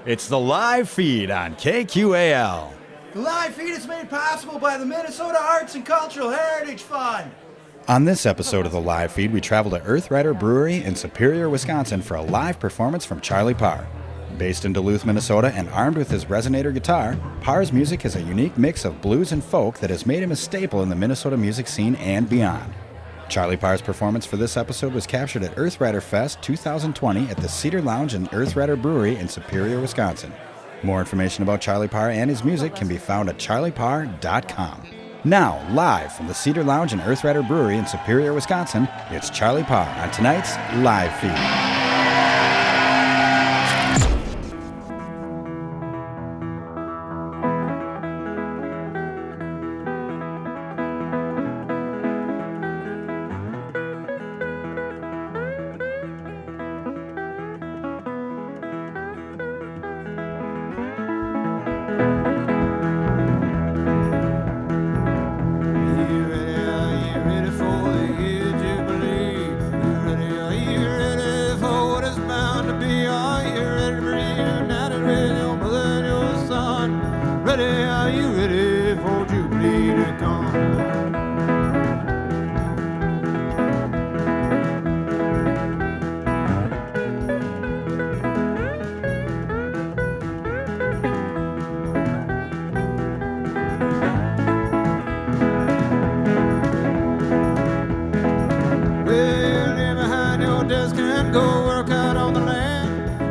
It's the live feed on KQAL. The live feed is made possible by the Minnesota Arts and Cultural Heritage Fund. On this episode of the live feed, we travel to Earth Rider Brewery in Superior, Wisconsin for a live performance from Charlie Parr. Based in Duluth, Minnesota, and armed with his resonator guitar, Parr's music is a unique mix of blues and folk that has made him a staple in the Minnesota music scene and beyond. Charlie Parr's performance for this episode was captured at Earth Rider Fest 2020 at the Cedar Lounge and Earth Rider Brewery in Superior, Wisconsin. More information about Charlie Parr and his music can be found at charlieparr.com. Now, live from the Cedar Lounge and Earth Rider Brewery in Superior, Wisconsin, it's Charlie Parr on tonight's live feed.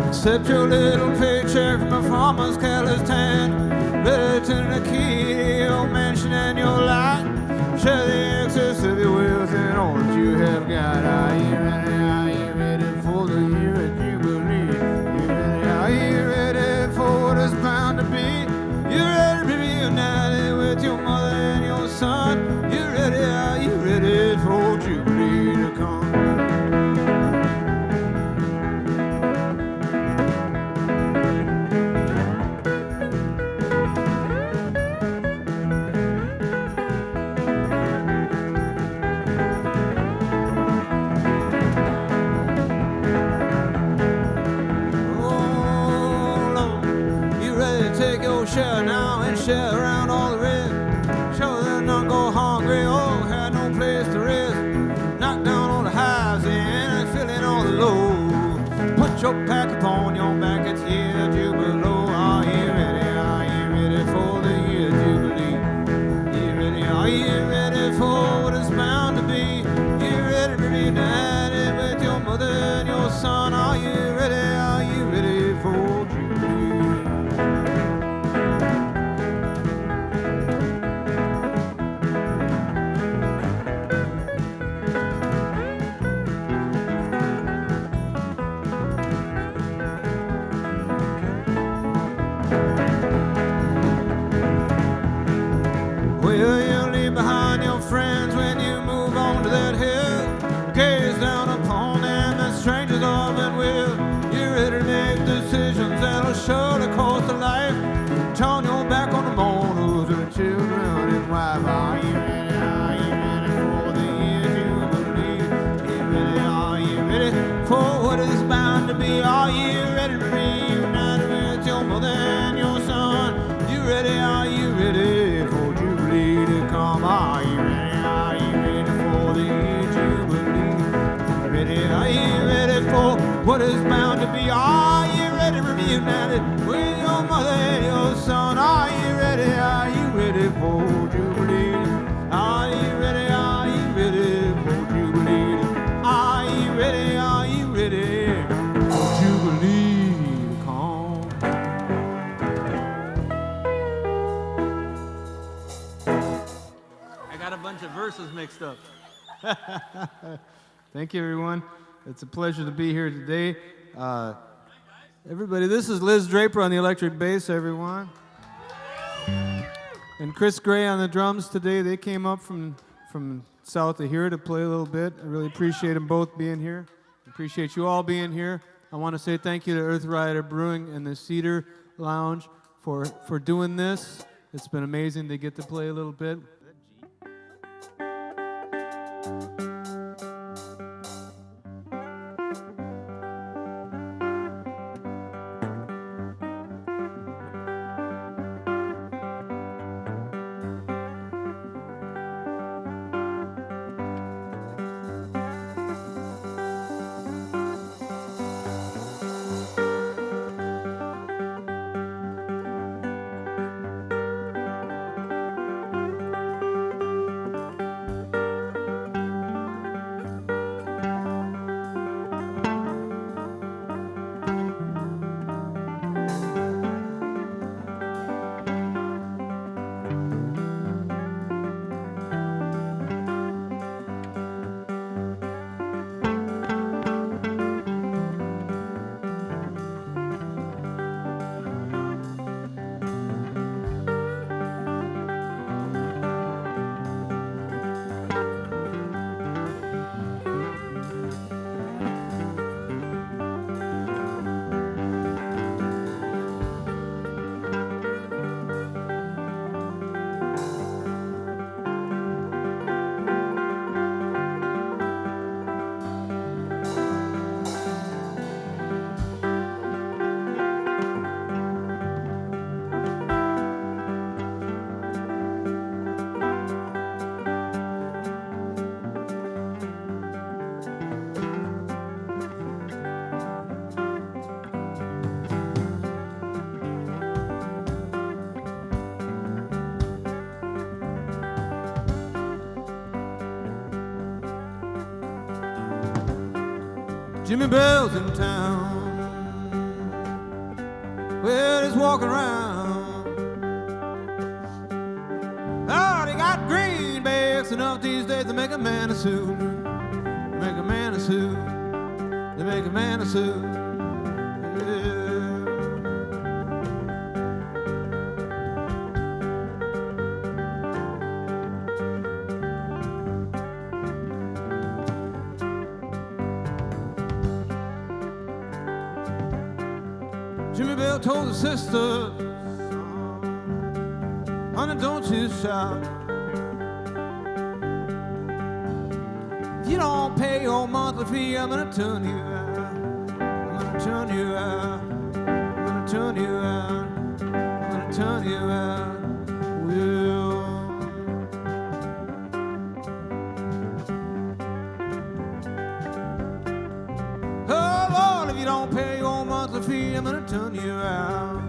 Accept your little paycheck from a farmer's careless tan. Ready to the key to your mansion and your lot. Share the excess of your wealth and all that you have got. Are you ready for the year of Jubilee? Are you ready for what is bound to be? You ready to be united with your mother and your son? Are you ready for Jubilee to come? Share now and share around all the rest. Show them not go hungry or had no place to rest. Knock down all the highs and fill in all the lows. Put your pack upon your back, it's here Jubilee. Are you ready for the year Jubilee? Are you ready for what is bound to be? You ready to be united with your mother and your son? Are you ready for Jubilee? Will you leave behind your friends when you move on to that hill? Gaze down upon them as strangers often will. You're ready to make decisions that'll surely cost a life. Turn your back on the mourners and children and wife. Are you ready for the year Jubilee? Are you ready for what is bound to be? Are you ready to be united with your mother and your son? Are you ready for Jubilee to come? Are you ready for the year Jubilee? Are you ready for what is bound to be? Are you ready to be united with your mother and your son? Are you ready for Jubilee? Are you ready for Jubilee? Are you ready for Jubilee to come? I got a bunch of verses mixed up. Thank you, everyone. It's a pleasure to be here today. Everybody, this is Liz Draper on the electric bass, everyone. And Chris Gray on the drums today. They came up from south of here to play a little bit. I really appreciate them both being here. Appreciate you all being here. I want to say thank you to Earth Rider Brewing and the Cedar Lounge for doing this. It's been amazing to get to play a little bit. Jimmy Bell's in town. Well, he's walking around. Oh, they got greenbacks enough these days to make a man a suit. Make a man a suit. They make a man a suit. Yeah. Jimmy Bell told his sister, honey, don't you shout. If you don't pay your monthly fee, I'm gonna turn you out. I'm gonna turn you out. I'm gonna turn you out. I'm gonna turn you out. Well, oh Lord, if you don't pay your monthly fee, I'm gonna turn you out.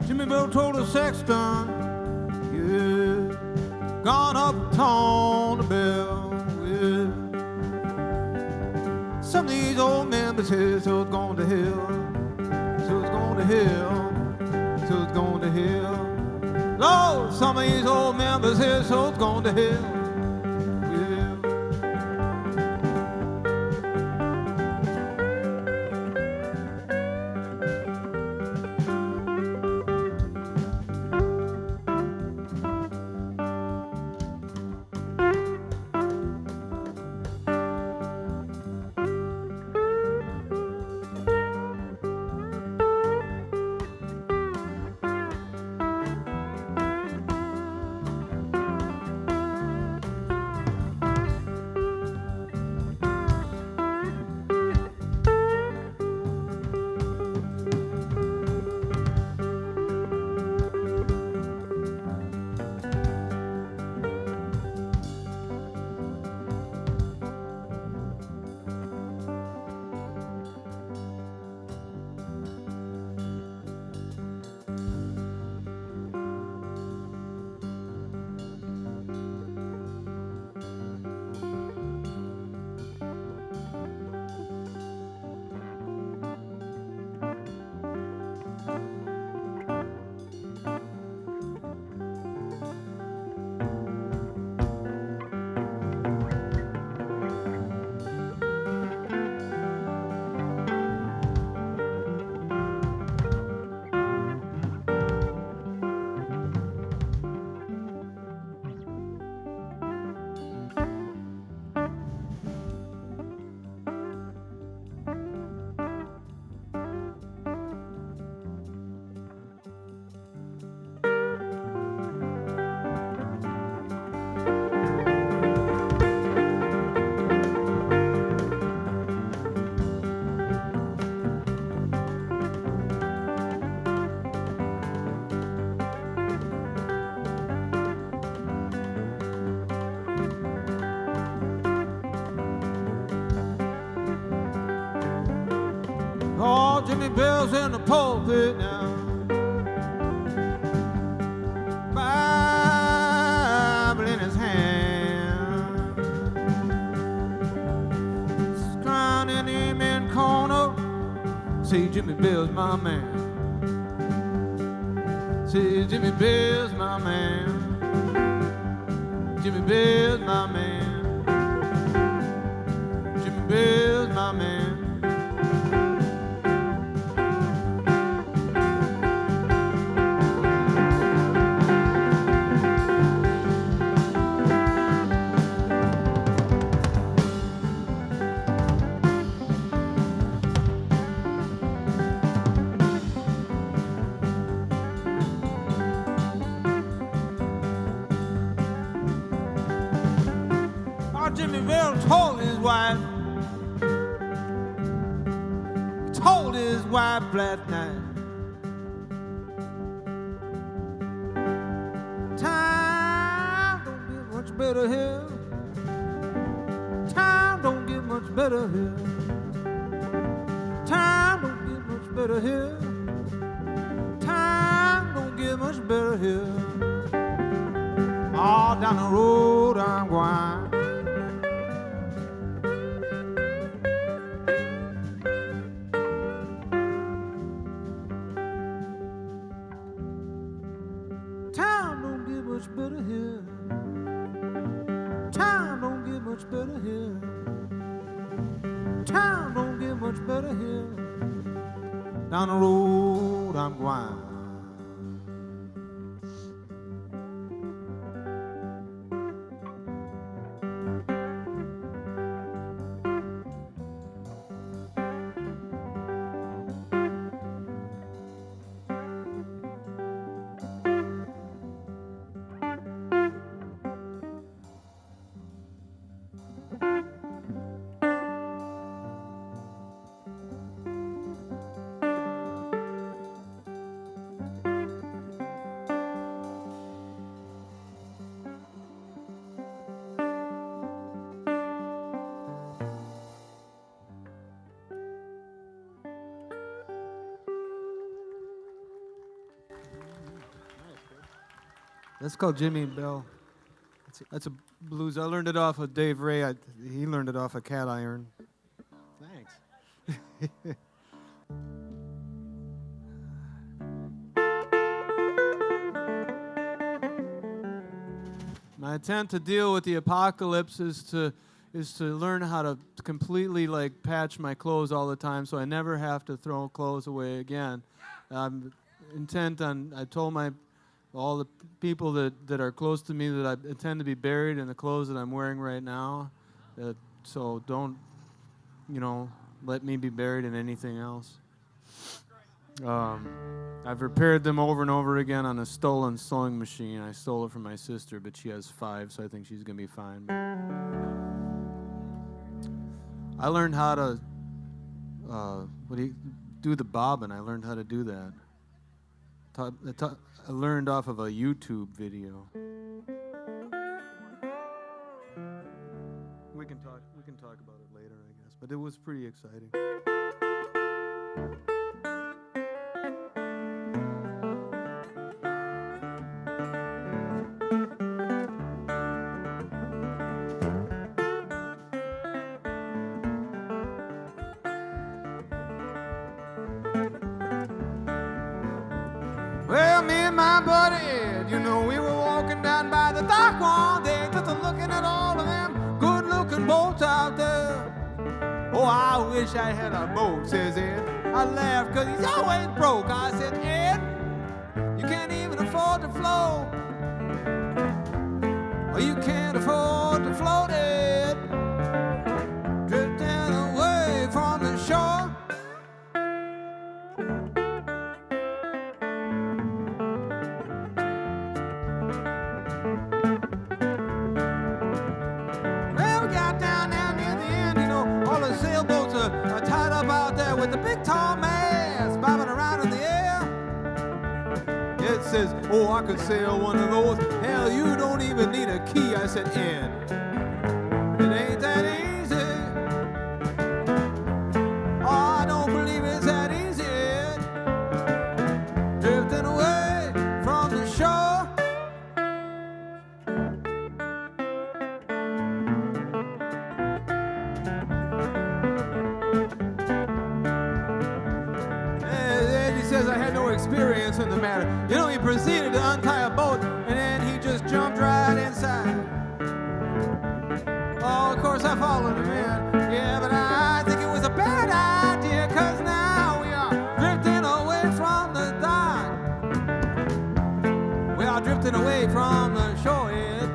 Jimmy Bell told the sexton, yeah, gone up and torn the bell, yeah. Some of these old members here, so it's going to hell, so it's going to hell, so it's going to hell. Lord, some of these old members here, so it's going to hell. Oh, Jimmy Bell's in the pulpit now, Bible in his hand, crying in the amen corner. Say Jimmy Bell's my man. Say Jimmy Bell's my man. Jimmy Bell's my man. Jimmy Bell's my man. Jimmy Bell told his wife, last night, time don't get much better here. Time don't get much better here. Time don't get much better here. Time don't get much better here. All down the road I'm going. Time don't get much better here. Time don't get much better here. Time don't get much better here. Down the road I'm going. That's called Jimmy Bell. That's a blues. I learned it off of Dave Ray. He learned it off of Cat Iron. Thanks. My attempt to deal with the apocalypse is to learn how to completely patch my clothes all the time, so I never have to throw clothes away again. I'm intent on. I told all the people that are close to me that I intend to be buried in the clothes that I'm wearing right now. So don't, let me be buried in anything else. I've repaired them over and over again on a stolen sewing machine. I stole it from my sister, but she has 5, so I think she's going to be fine. I learned how to do the bobbin. I learned how to do that. I learned off of a YouTube video. We can talk about it later, I guess. But it was pretty exciting. Well, me and my buddy Ed, we were walking down by the dock one day, just looking at all of them good-looking boats out there. Oh, I wish I had a boat, says Ed. I laughed because he's always broke. I said, Ed, you can't even afford to float. Oh, you can't afford to float, Ed. Drifting away from the shore. With the big tall mast bobbing around in the air. It says, oh, I could sail one of those. Hell, you don't even need a key. I said, Ed, it ain't that easy. Oh, I don't believe it's that easy, Ed. Drifting away from the shore. I had no experience in the matter. He proceeded to untie a boat, and then he just jumped right inside. Oh, of course I followed him in. Yeah, but I think it was a bad idea, because now we are drifting away from the dock. We are drifting away from the shore, Ed.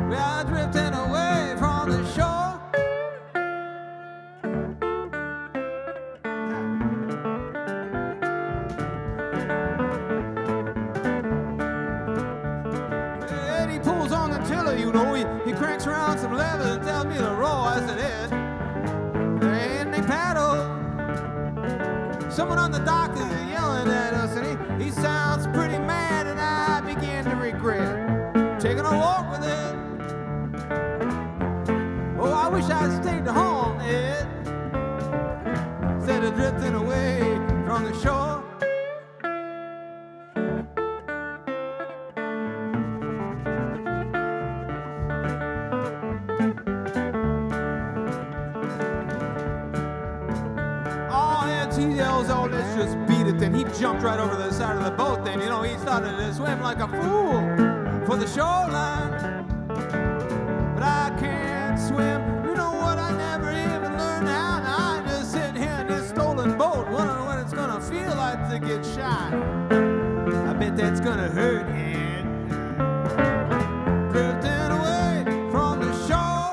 We are drifting away from the shore. tiller, you know. He cranks around some levers and tells me to roll. I said, Ed, and they paddle. Someone on the dock is yelling at us, and he sounds pretty mad, and I begin to regret taking a walk with it. Oh, I wish I'd stayed home, Ed, instead of drifting away from the shore. He yells, oh, let's just beat it. Then he jumped right over the side of the boat. Then, you know, he started to swim like a fool for the shoreline. But I can't swim. You know what? I never even learned how. Now I'm just sitting here in this stolen boat, wondering what it's gonna feel like to get shot. I bet that's gonna hurt, Ed. Drifting away from the shore.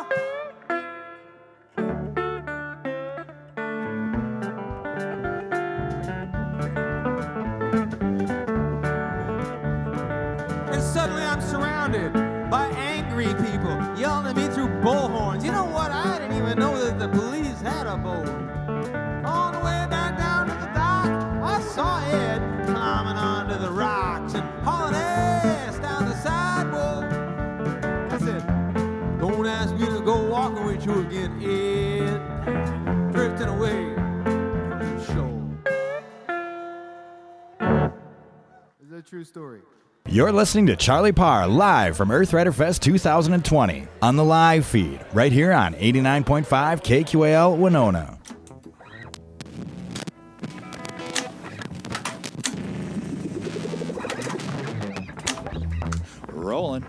Suddenly I'm surrounded by angry people yelling at me through bullhorns. You know what? I didn't even know that the police had a boat. On the way back down to the dock, I saw Ed climbing onto the rocks and hauling ass down the sidewalk. I said, don't ask me to go walking with you again, Ed. Drifting away from the shore. Is that a true story? You're listening to Charlie Parr live from Earth Rider Fest 2020 on the live feed right here on 89.5 KQAL Winona. Rolling.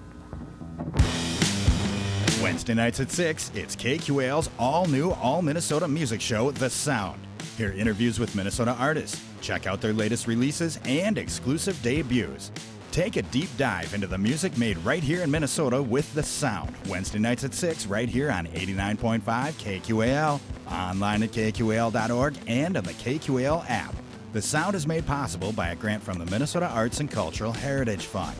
Wednesday nights at 6, it's KQAL's all-new, all-Minnesota music show, The Sound. Hear interviews with Minnesota artists, check out their latest releases and exclusive debuts. Take a deep dive into the music made right here in Minnesota with The Sound. Wednesday nights at 6 right here on 89.5 KQAL, online at kqal.org, and on the KQAL app. The Sound is made possible by a grant from the Minnesota Arts and Cultural Heritage Fund.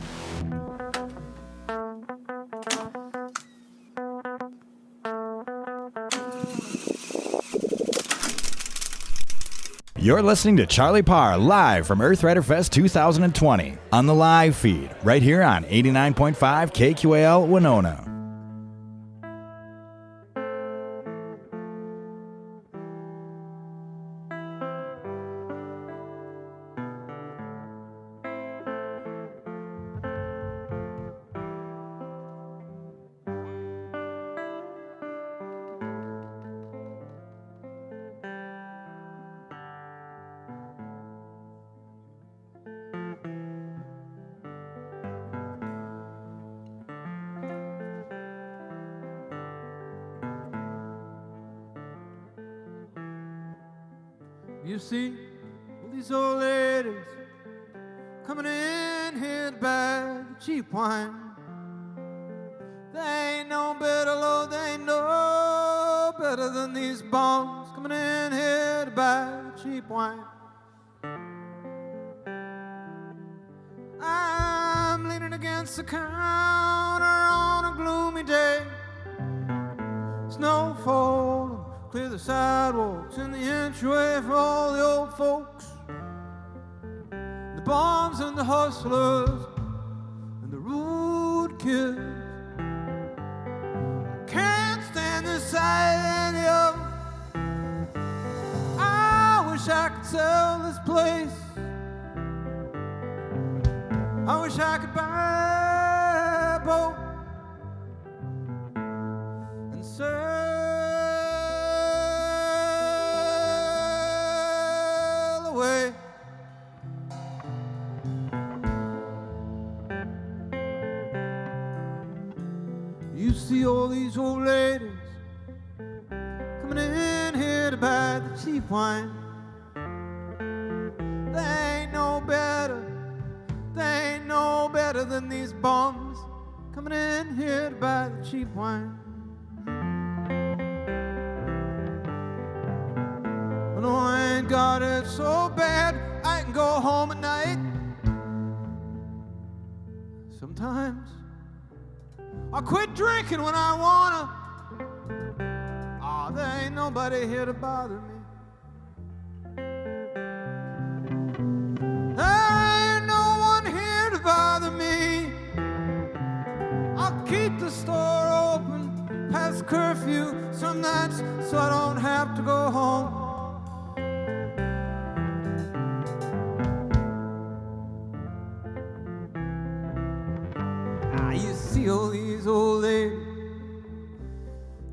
You're listening to Charlie Parr live from Earth Rider Fest 2020 on the live feed right here on 89.5 KQAL Winona. You see, all these old ladies coming in here to buy the cheap wine. They ain't no better, Lord, they ain't no better than these bums coming in here to buy the cheap wine. I'm leaning against the counter on a gloomy day. Snow falling, clear the sidewalks and the entryway for all the old folks, the bums and the hustlers and the rude kids. I can't stand the sight of them. I wish I could sell this place. I wish I could buy a boat and sail away. You see all these old ladies coming in here to buy the cheap wine. They ain't no better, they ain't no better than these bums coming in here to buy the cheap wine. No, I ain't got it so bad I can go home at night. Sometimes I quit drinking when I wanna. Oh, there ain't nobody here to bother me. There ain't no one here to bother me. I'll keep the store open past curfew some nights so I don't have to go home. You see all these old ladies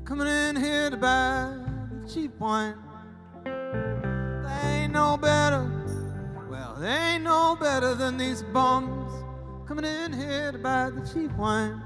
coming in here to buy the cheap wine. They ain't no better, well, they ain't no better than these bums coming in here to buy the cheap wine.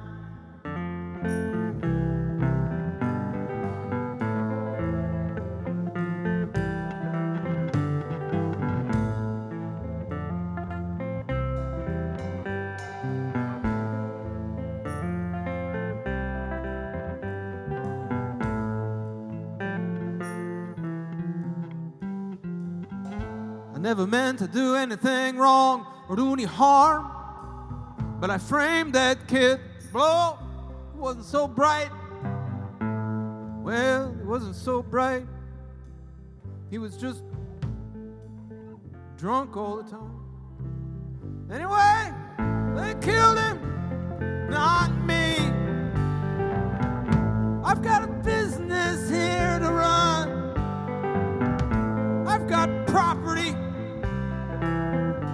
I never meant to do anything wrong or do any harm, but I framed that kid. Blow, he wasn't so bright. Well, he wasn't so bright. He was just drunk all the time. Anyway, they killed him, not me. I've got a business here to run. I've got property,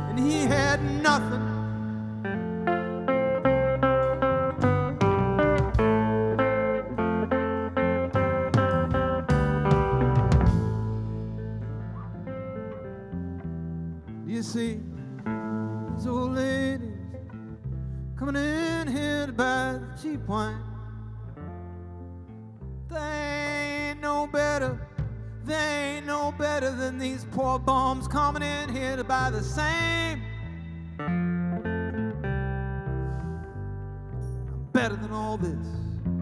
and he had nothing. You see, these old ladies coming in here to buy the cheap wine. They ain't no better. They ain't no better than these poor bums coming in here to buy the same. I'm better than all this.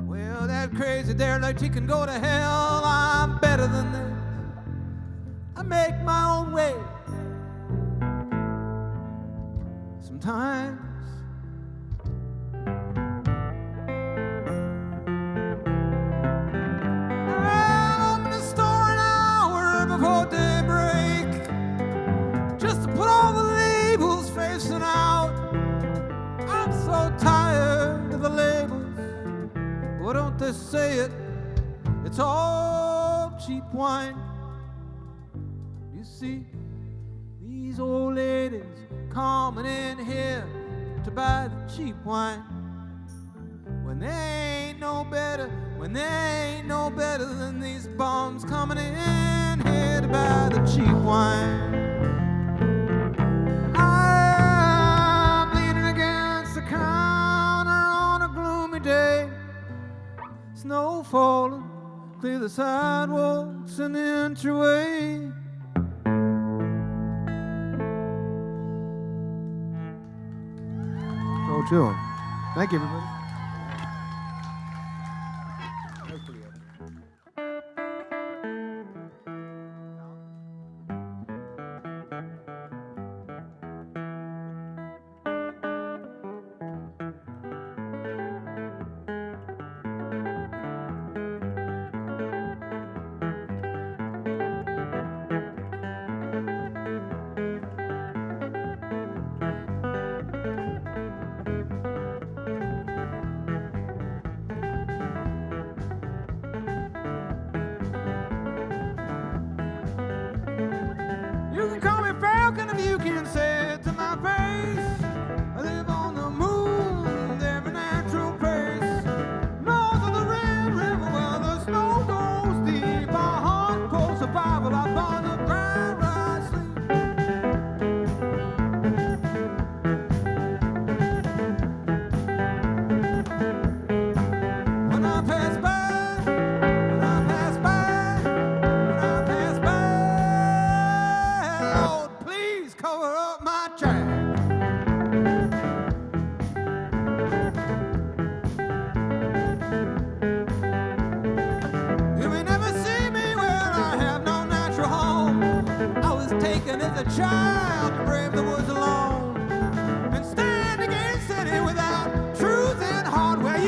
Well, that crazy derelict, he can go to hell. I'm better than this. I make my own way. Sometimes before daybreak, just to put all the labels facing out. I'm so tired of the labels. Why don't they say it? It's all cheap wine. You see, these old ladies coming in here to buy the cheap wine. When they ain't no better, when they ain't no better than these bums coming in here to buy the cheap wine. I'm leaning against the counter on a gloomy day. Snow falling, clear the sidewalks and the entryway. So chill. Thank you, everybody.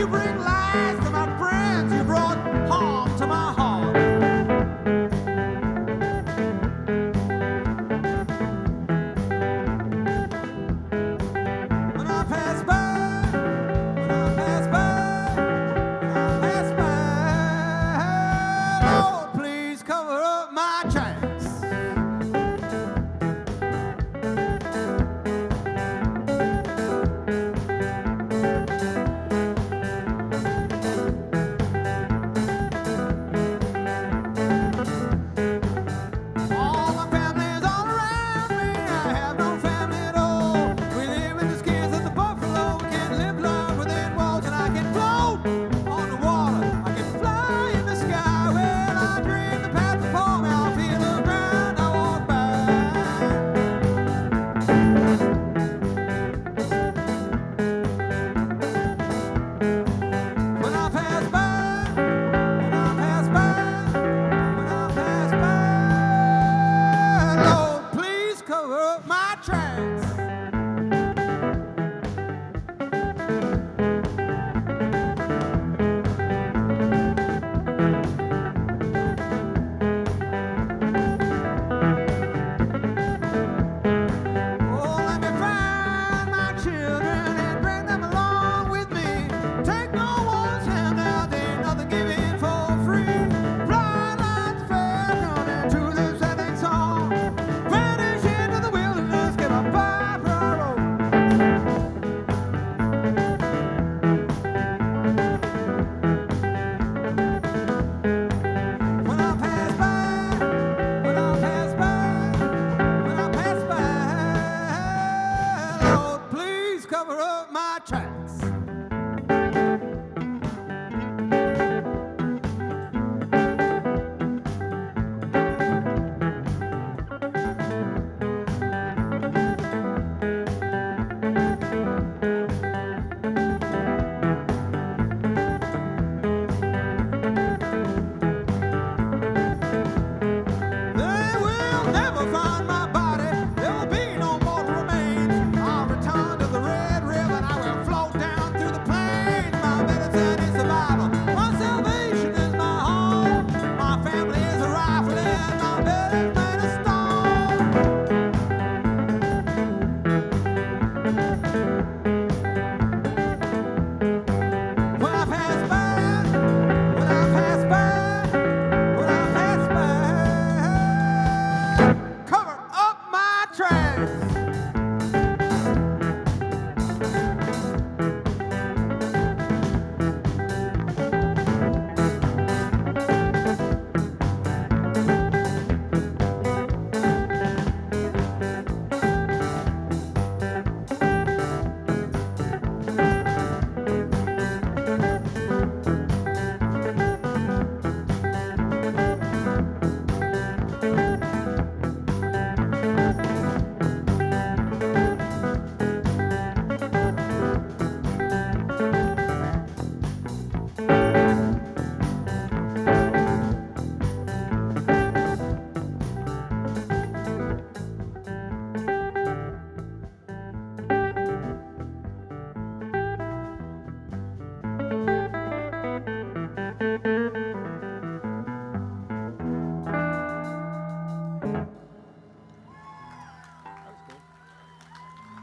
you bring lies to my friends, you brought harm to my heart. When I pass by, when I pass by, when I pass by, Lord, please cover up my tracks. All my family is all around me. I have no family at all. We live in the skins of the buffalo. Can't live long within walls, and I can float on the water. I can fly in the sky. Well, I dream the path before me. I'll feel the ground I walk by. When I pass by, when I pass by, when I pass by, Lord, please cover up my tracks. Oh, let me find my children and bring them along with me. Take no one's hand out, ain't nothing given for free. Fly like the falcon into this setting song. Vanish into the wilderness, get a fire road. When I pass by, when I pass by, when I pass by, Lord, please cover up my tracks. They will never find my body. There will be no mortal remains. I'll return to the Red River and I will float down through the plains. My medicine is survival. My salvation is my home. My family is a rifle and my bed is made of stone. When I pass by, when I pass by, when I pass by, cover up my tracks.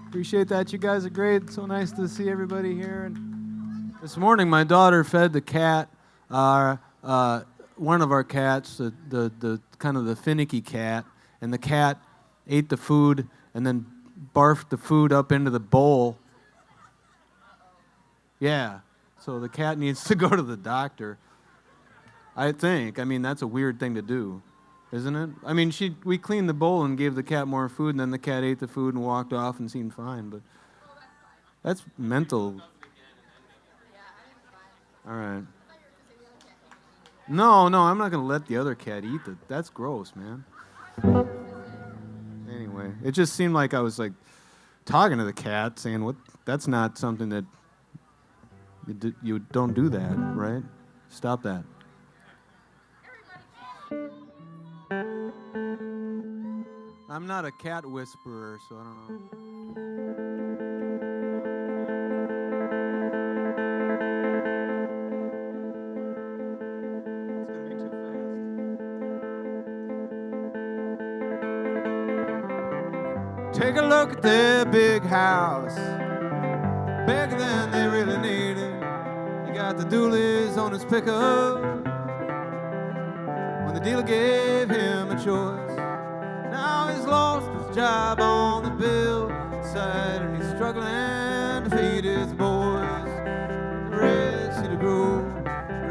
Appreciate that. You guys are great. It's so nice to see everybody here. And this morning, my daughter fed the cat, one of our cats, the kind of the finicky cat, and the cat ate the food and then barfed the food up into the bowl. Yeah, so the cat needs to go to the doctor. I think. I mean, that's a weird thing to do, isn't it? I mean, we cleaned the bowl and gave the cat more food, and then the cat ate the food and walked off and seemed fine. But that's mental. All right. No, I'm not going to let the other cat eat it. That's gross, man. Anyway, it just seemed like I was like talking to the cat, saying, "What? That's not something that you don't do that, right? Stop that." I'm not a cat whisperer, so I don't know. Take a look at their big house, bigger than they really needed. You got the dualies on his pickup when the dealer gave him a choice. Now he's lost his job on the bill side, and he's struggling to feed his boys. The red cedar grows,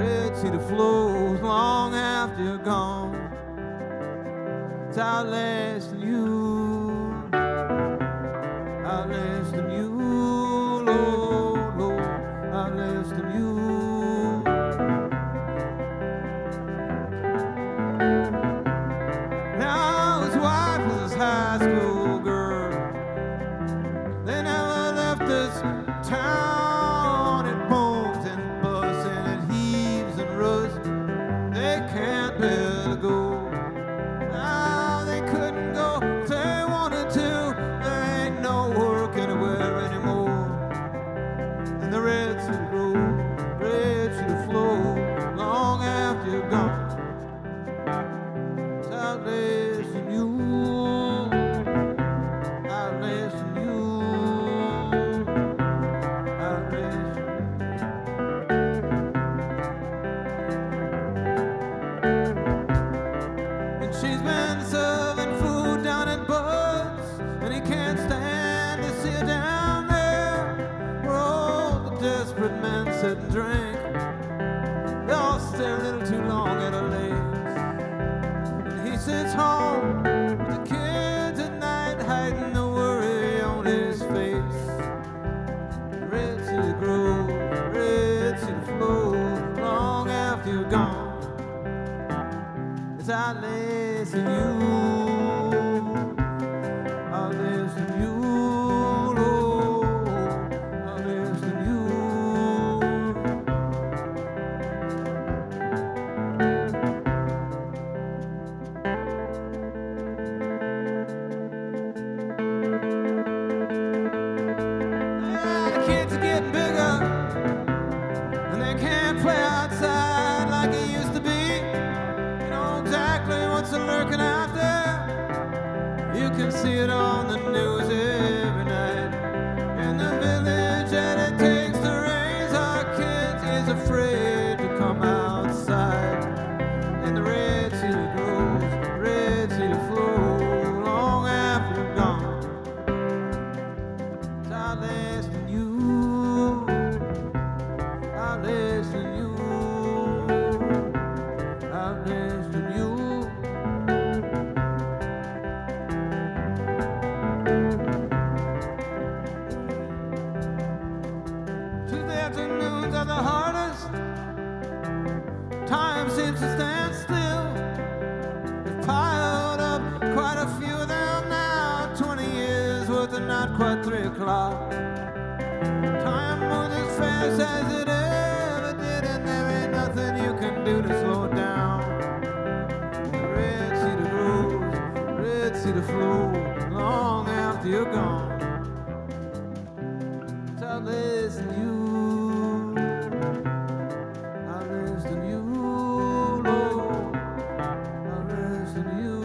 red cedar flows long after you're gone. It's outlasting you, outlasting you, Lord, Lord, outlasting you. Now his wife was his high school girl. They never left this town. It booms and busts and it heaves and rusts. They can't bear to go. Now they couldn't go if they wanted to. There ain't no work anywhere anymore. And the red cedar grows, red cedar flows long after you're gone. It's outlasting you, outlasting you, outlasting you. And she's been serving food down at Bud's, and he can't stand to sit down there where all the desperate men sit and drink. They all stare a little too long at her legs. And he sits home with the kids at night, hiding the worry on his face. Red cedar grows, red cedar flows long after you're gone. It's outlasting you, outlasting you, Lord, outlasting you. Yeah, the kids are getting bigger, and they can't play outside like it used to be. You know exactly what's lurking out there. You can see it on the news every night. In the village that it takes to raise our kids is afraid to come outside. And the red cedar grows, red cedar flows long after you're gone. It's outlasting you, outlasting you, outlasting you. Tuesday afternoons are the hardest. Time seems to stand still. They've piled up quite a few of them now. 20 years worth of not quite 3 o'clock. Time moves as fast as it ever did, and there ain't nothing you can do to slow it down. The red cedar grows, red cedar flows long after you're gone. It's outlasting you, outlasting you, Lord, outlasting you.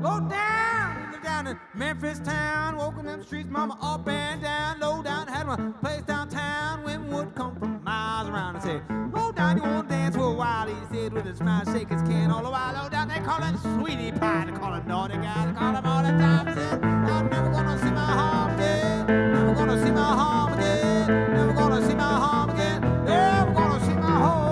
Low down in Memphis town, walking them streets, mama up and down. Low down, had my place downtown. Women would come from miles around and say, low down, you won't dance for a while. He said with a smile, shake his can all the while. Low down, they call him sweetie pie, they call him naughty guy, they call him all the time. Said, I'm never gonna see my home again, never gonna see my home again, never gonna see my home again, never gonna see my home.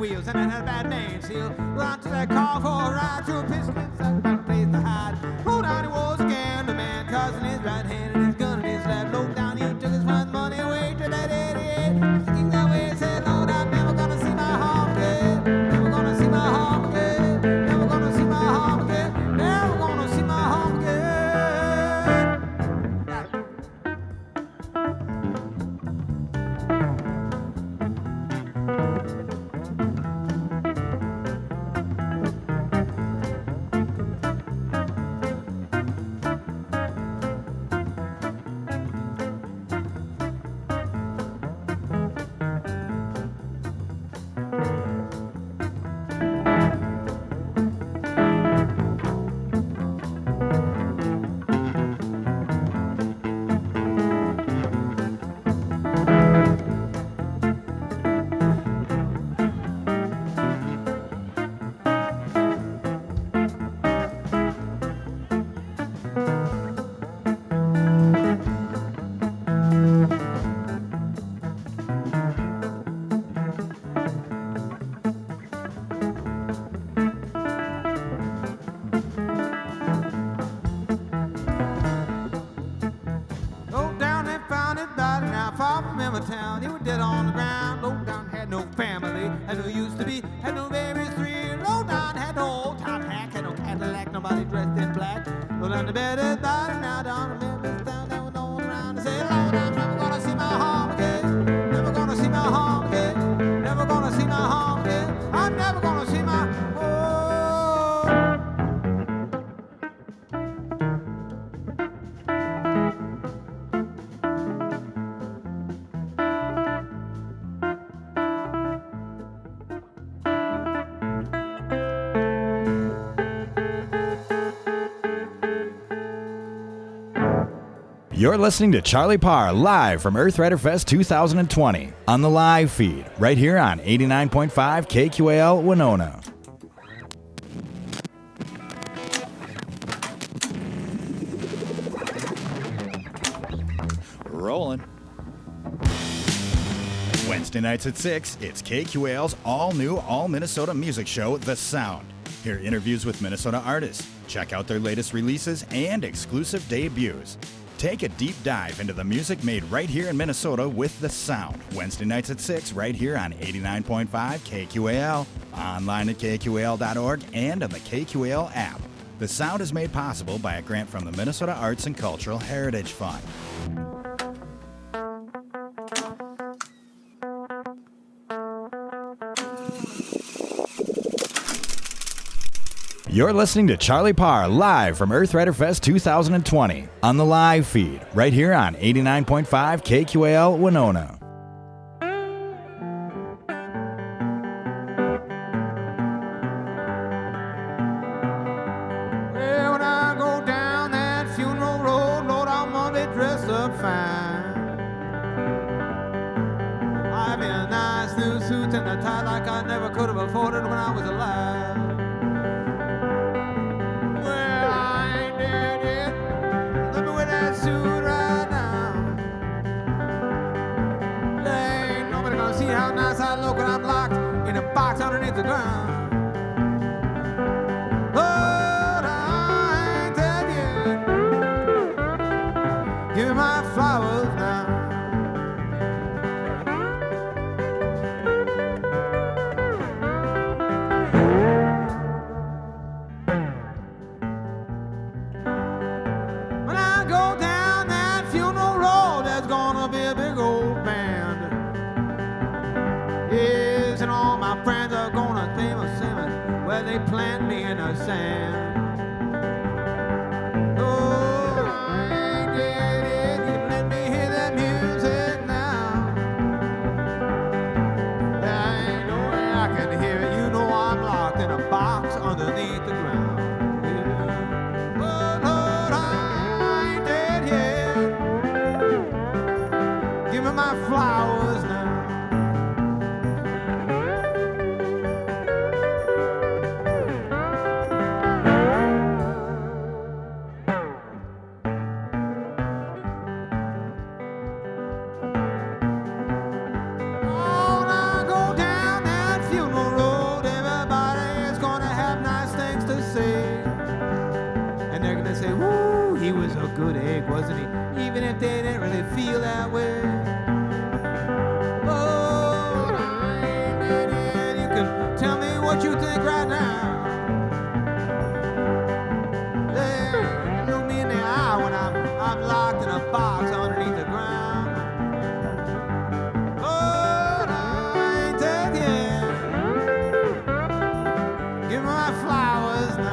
wheels and it had a bad main seal. Run to that car for a ride to a pistol inside the place to hide. Low down he was again, the man causing his right hand and his gun in his left. Low down he took his fun money away to that 88. Sticking that way and said, Lord, I'm never gonna see my home again. Never gonna see my home again. Never gonna see my home again. Never gonna see my home again. Town, he was dead on the ground. Low down had no family, had no used to be, had no babies three. Low down had no old top hat, had no Cadillac, nobody dressed in black. Low down the bed is body now down in Memphis town, there was no one around to say, Lord, I'm never gonna see my home again. Never gonna see my home again. Never gonna see my home again. I'm never gonna see my home. You're listening to Charlie Parr live from Earth Rider Fest 2020 on the live feed right here on 89.5 KQAL Winona. Rolling. Wednesday nights at 6, it's KQAL's all-new, all-Minnesota music show, The Sound. Hear interviews with Minnesota artists, check out their latest releases and exclusive debuts. Take a deep dive into the music made right here in Minnesota with The Sound. Wednesday nights at 6, right here on 89.5 KQAL, online at KQAL.org, and on the KQAL app. The Sound is made possible by a grant from the Minnesota Arts and Cultural Heritage Fund. You're listening to Charlie Parr live from Earth Rider Fest 2020 on the live feed right here on 89.5 KQAL Winona. Well, when I go down that funeral road, Lord, I'm gonna be dressed up fine. I'm in a nice new suit and a tie like I never could have afforded when I was alive. See how nice I look when I'm locked in a box underneath the ground. But I ain't dead yet. Give me my flowers now. When I go down that funeral road, there's gonna be a big old band. Yes, and all my friends are gonna think of singing where they plant me in the sand. Oh, I ain't dead yet. You let me hear that music now. There ain't no way I can hear it. You know I'm locked in a box underneath the ground. Yeah. But Lord, I ain't dead yet. Give me my flowers now. he was a good egg, wasn't he? Even if they didn't really feel that way. Oh, and you can tell me what you think right now. Hey, look me in the eye when I'm locked in a box underneath the ground. Oh, I ain't dead yet. Give me my flowers now.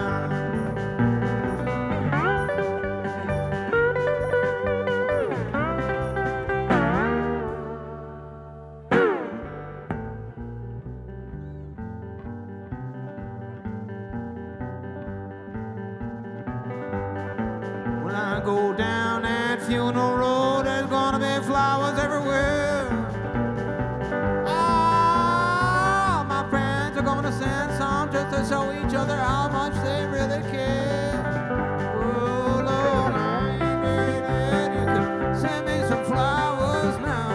When I go down that funeral road, there's gonna be flowers everywhere. Oh, my friends are gonna send some just to show each other how much they really care. Oh, Lord, I ain't ready. You can send me some flowers now.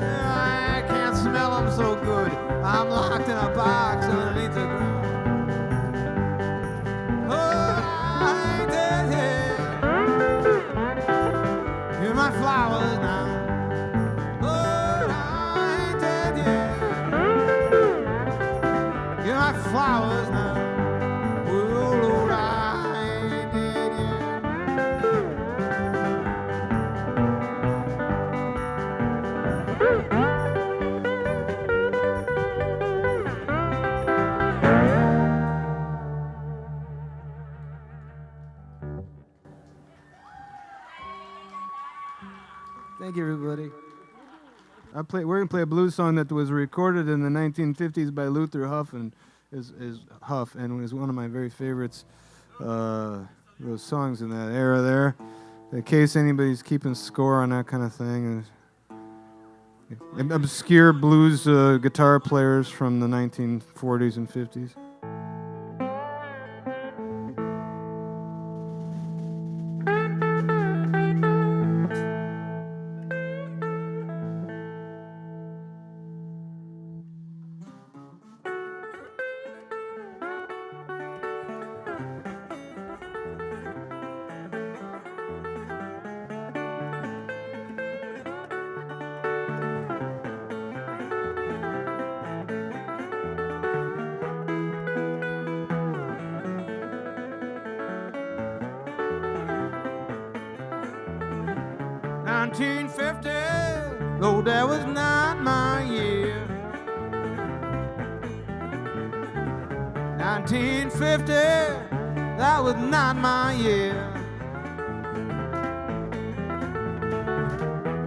I can't smell them so good. I'm locked in a box underneath the ground. My flowers now. Lord, I ain't dead yet. Give my flowers now. Oh, Lord, I ain't dead Thank you, everybody. We're gonna play a blues song that was recorded in the 1950s by Luther Huff and is one of my very favorites. Those songs in that era there. In case anybody's keeping score on that kind of thing. Obscure blues guitar players from the 1940s and 50s. Though that was not my year. 1950, that was not my year.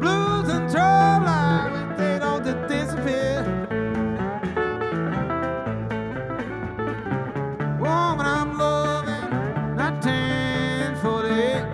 Blues and trouble, they don't disappear. Woman I'm loving, 1948.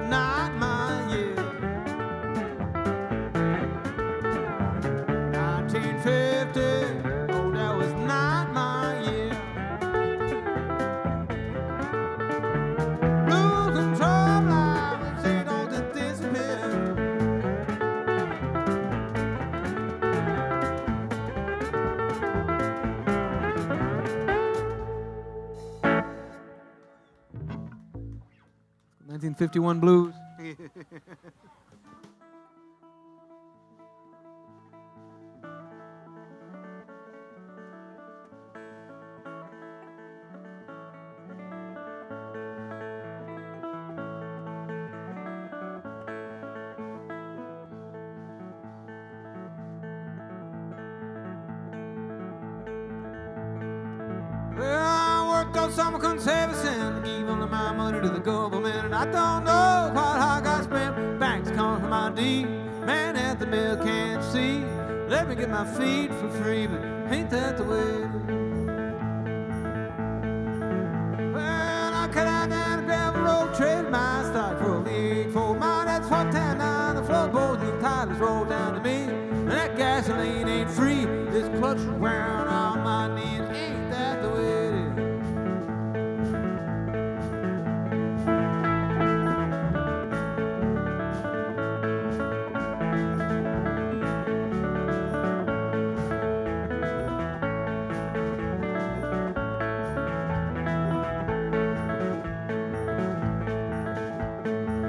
not my year. 1950, oh, that was not my year. Lose control life and say don't just disappear. "1951 Blues." Well, I worked on summer conservancy and gave all of my money to the government. And I don't know what I got spent. Banks coming from my deed. Man at the mill can't see. Let me get my feed for free, but ain't that the way it is? Well, I cut out down the gravel road, traded my stock for a V8 mile. That's 410 the floorboards and the titles roll down to me. And that gasoline ain't free. This clutch is wearing on my knee. And ain't that the way it is?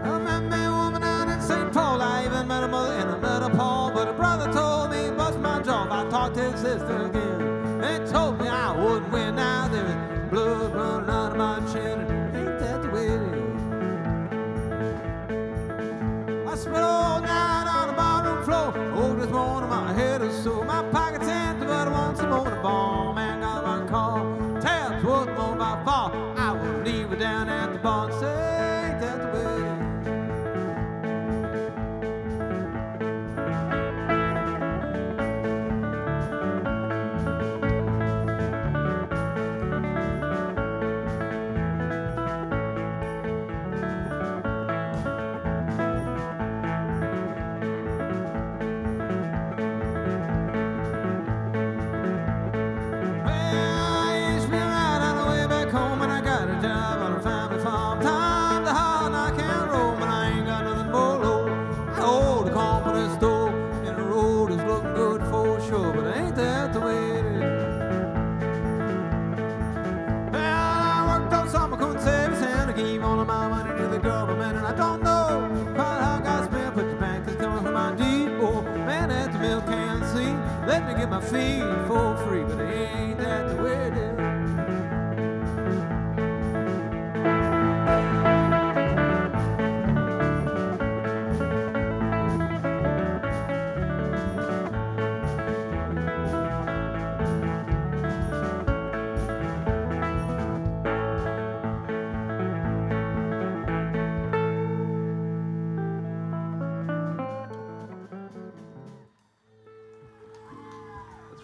I met me a woman down in St. Paul. I even met a mother and I met a Paul. But a brother told me, bust my jaw if I talked to his sister again. They told me I wouldn't win now. There is blood running out of my chin. And ain't that the way it is? I spent all night on the ballroom floor. Oh, this morning my head is sore. My pocket's empty, but I want some more to ball. Man got my call. Tabs worth more by far. I will leave her down at the bar and say, ain't that the way it is? Let me get my feed for free, but ain't that the way it is?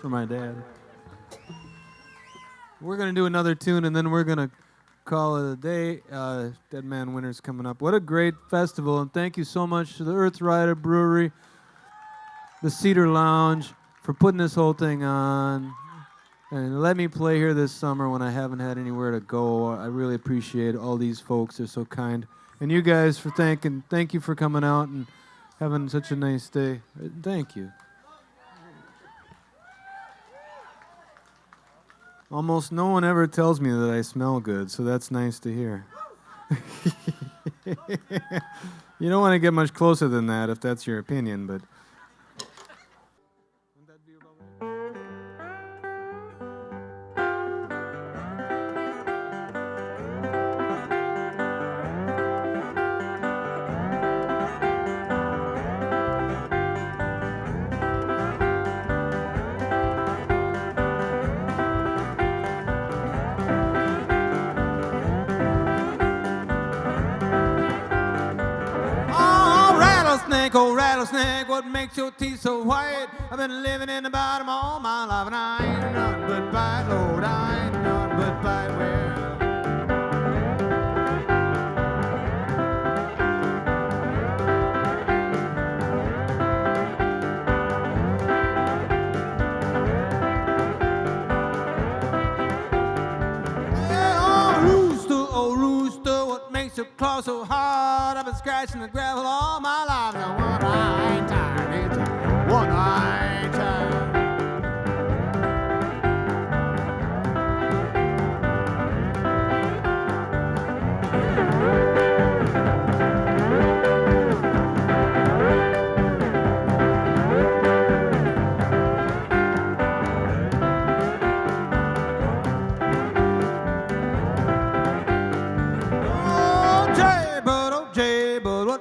For my dad. We're going to do another tune, and then we're going to call it a day. Dead Man Winter's coming up. What a great festival, and thank you so much to the Earth Rider Brewery, the Cedar Lounge, for putting this whole thing on. And let me play here this summer when I haven't had anywhere to go. I really appreciate all these folks. They're so kind. And you guys for thank you for coming out and having such a nice day. Thank you. Almost no one ever tells me that I smell good, so that's nice to hear. You don't want to get much closer than that if that's your opinion, but... Oh, rattlesnake, what makes your teeth so white? I've been living in the bottom all my life, and I ain't nothing but bite, Lord, I ain't nothing but bite. Well, you claw so hard? I've been scratching the gravel all my life. Now one I ain't tired, it's one I ain't tired.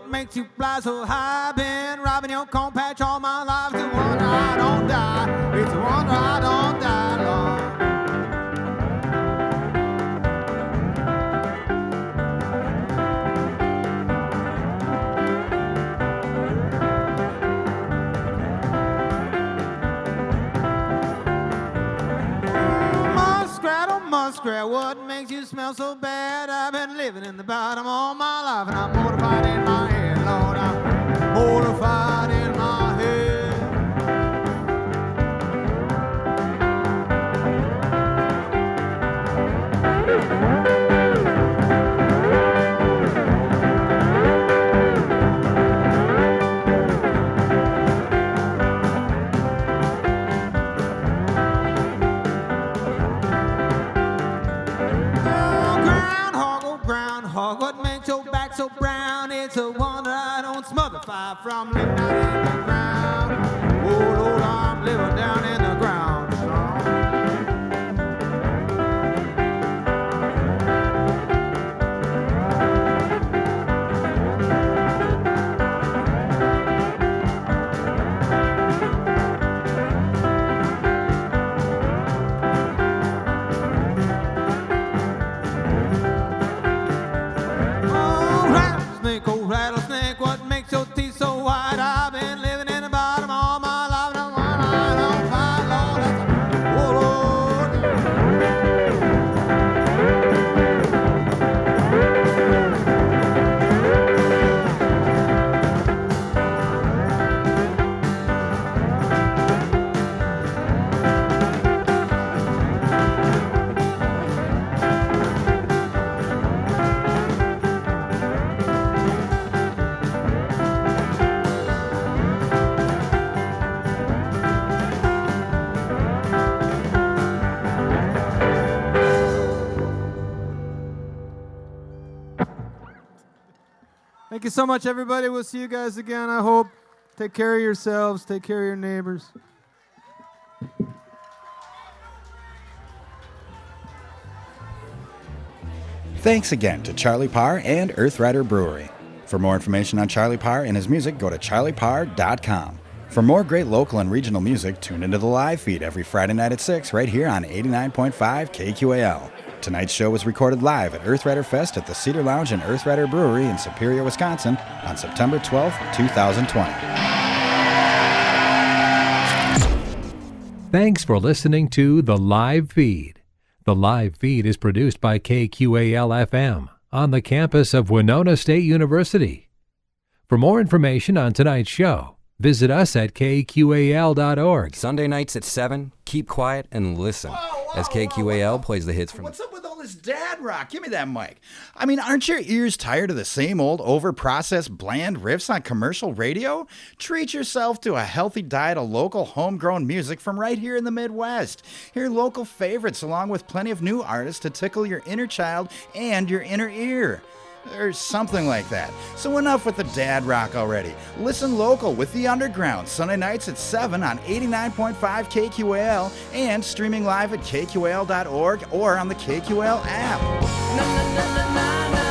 Makes you fly so high. Been robbing your corn patch all my life. It's the one I don't die. It's the one I don't die, Lord. Muskrat, oh muskrat, what makes you smell so bad? I've been living in the bottom all my life, and I'm mortified in my head. Lord, I'm mortified in my head. Oh, groundhog, what makes your back so brown? It's a wonder I don't smother fire from living down in the ground. Oh, Lord, I'm living down in the ground. Oh, rattlesnake, what makes your teeth so white? I've been living in the bottom all my life. No one I don't find, Lord. Oh, Lord. Thank you so much, everybody. We'll see you guys again, I hope. Take care of yourselves. Take care of your neighbors. Thanks again to Charlie Parr and Earth Rider Brewery. For more information on Charlie Parr and his music, go to charlieparr.com. For more great local and regional music, tune into the live feed every Friday night at 6 right here on 89.5 KQAL. Tonight's show was recorded live at Earth Rider Fest at the Cedar Lounge and Earth Rider Brewery in Superior, Wisconsin on September 12, 2020. Thanks for listening to The Live Feed. The Live Feed is produced by KQAL-FM on the campus of Winona State University. For more information on tonight's show, visit us at kqal.org. Sunday nights at 7, keep quiet and listen as KQAL plays the hits from... What's up with all this dad rock? Give me that mic. I mean, aren't your ears tired of the same old over-processed bland riffs on commercial radio? Treat yourself to a healthy diet of local homegrown music from right here in the Midwest. Hear local favorites along with plenty of new artists to tickle your inner child and your inner ear. Or something like that. So enough with the dad rock already. Listen local with The Underground, Sunday nights at 7 on 89.5 KQAL and streaming live at kqal.org or on the KQAL app. Na, na, na, na, na, na.